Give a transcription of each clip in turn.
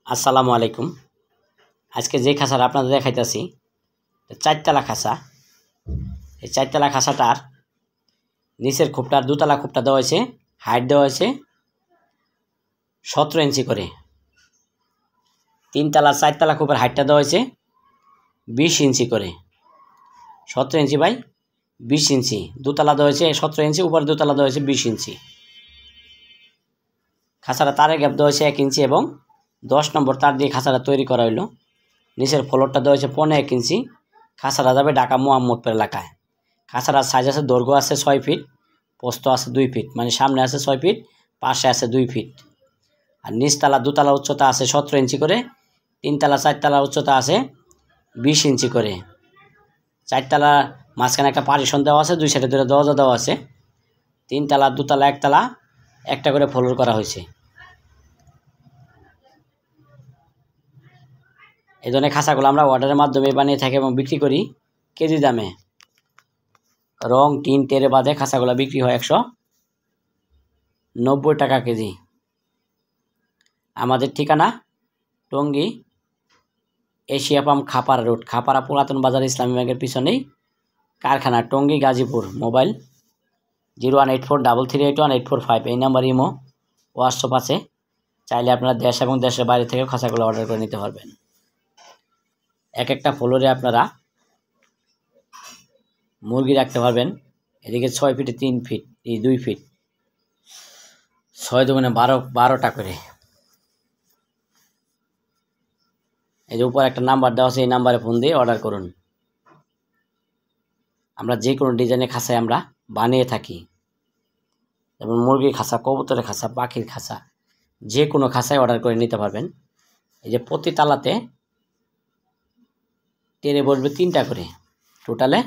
আসসালামু আলাইকুম। আজকে যে খাঁচাটা আপনাদের দেখাইতেছি চারতলা খাঁচা। এই চারতলা খাঁচাটার নিচের খোপটার দুতলা খোপটা দেওয়া হয়েছে, হাইট দেওয়া হয়েছে 17 ইঞ্চি করে। তিনতলা চারতলা খোপের হাইটটা দেওয়া হয়েছে 20 ইঞ্চি করে, 17 ইঞ্চি বাই 20 ইঞ্চি। দুতলা দেওয়া হয়েছে 17 ইঞ্চি, উপরে দুতলা দেওয়া হয়েছে 20 ইঞ্চি। খাঁচাটা তারের গ্যাপ দেওয়া হয়েছে 1 ইঞ্চি এবং 10 নম্বর তার দিয়ে খাঁচাটা তৈরি করা হইলো। নিচের ফ্লোরটা দেওয়া হয়েছে 15 ইঞ্চি। খাঁচাটা যাবে ঢাকা মোহাম্মদপুর এলাকায়। খাঁচাটার সাইজ আছে, দৈর্ঘ্য আছে 6 ফিট, প্রস্থ আছে 2 ফিট, মানে সামনে আছে 6 ফিট, পাশে আছে 2 ফিট। আর নিচতলা দুতলা উচ্চতা আছে 17 ইঞ্চি করে, তিনতলা চারতলা উচ্চতা আছে 20 ইঞ্চি করে। চারতলা মাঝখানে একটা পার্টিশন দেওয়া আছে, দুই সাইডে দুটো দরজা দেওয়া আছে। তিনতলা দুতলা একতলা একটা করে ফ্লোর করা হয়েছে। এই ধরনের খাঁচাগুলো আমরা অর্ডারের মাধ্যমে বানিয়ে থাকি এবং বিক্রি করি কেজি দামে। রং টিন টেরে বাদে খাঁচাগুলো বিক্রি হয় 190 টাকা কেজি। আমাদের ঠিকানা Tongi Asia pump Khapara road, Khapara পুরাতন বাজার ইসলামী ব্যাংকের পিছনেই কারখানা, টঙ্গী গাজীপুর। মোবাইল 01843381845। এই নাম্বার ইমো হোয়াটসঅ্যাপ আছে। চাইলে আপনারা দেশ এবং দেশের বাইরে থেকে খাঁচাগুলো অর্ডার করে নিতে পারবেন। এক একটা ফ্লোরে আপনারা মুরগি রাখতে পারবেন। এদিকে 6 ফিটে 3 ফিট, এই 2 ফিট, 6 দুগুণে 12টা করে। এই যে উপর একটা নাম্বার দেওয়া আছে, এই নাম্বারে ফোন দিয়ে অর্ডার করুন। আমরা যে কোনো ডিজাইনের খাঁচায় আমরা বানিয়ে থাকি, যেমন মুরগির খাঁচা, কবুতরের খাঁচা, পাখির খাঁচা, যে কোনো খাঁচায় অর্ডার করে নিতে পারবেন। এই যে প্রতি তালাতে টেরে বসবে 3টা করে, টোটালে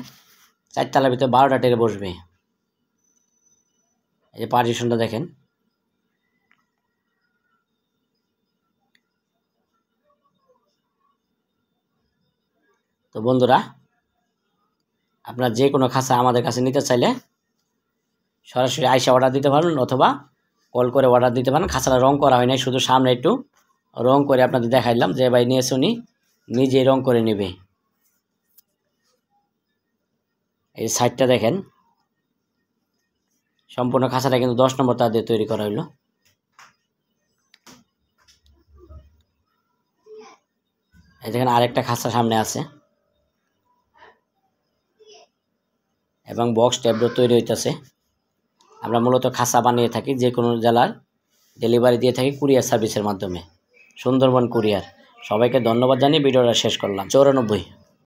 4 তালার ভিতরে 12টা টেরে বসবে। এই যে পার্টিশনটা দেখেন। তো বন্ধুরা, আপনারা যে কোনো খাঁচা আমাদের কাছে নিতে চাইলে সরাসরি আইসা অর্ডার দিতে পারেন, অথবা কল করে অর্ডার দিতে পারেন। খাঁচাটা রং করা হয় নাই, শুধু সামনে একটু রং করে আপনাদের দেখাইলাম, যে ভাই নিয়েছে উনি নিজেই রং করে নেবে। এই সাইডটা দেখেন, সম্পূর্ণ খাঁচাটা কিন্তু 10 নম্বর তার দিয়ে তৈরি করা হইলো। এই দেখেন আরেকটা খাঁচা সামনে আছে এবং বক্স ট্যাবলেট তৈরি হইতেছে। আমরা মূলত খাঁচা বানিয়ে থাকি, যে কোনো জেলার ডেলিভারি দিয়ে থাকি কুরিয়ার সার্ভিসের মাধ্যমে, সুন্দরবন কুরিয়ার। সবাইকে ধন্যবাদ জানিয়ে ভিডিওটা শেষ করলাম। 94।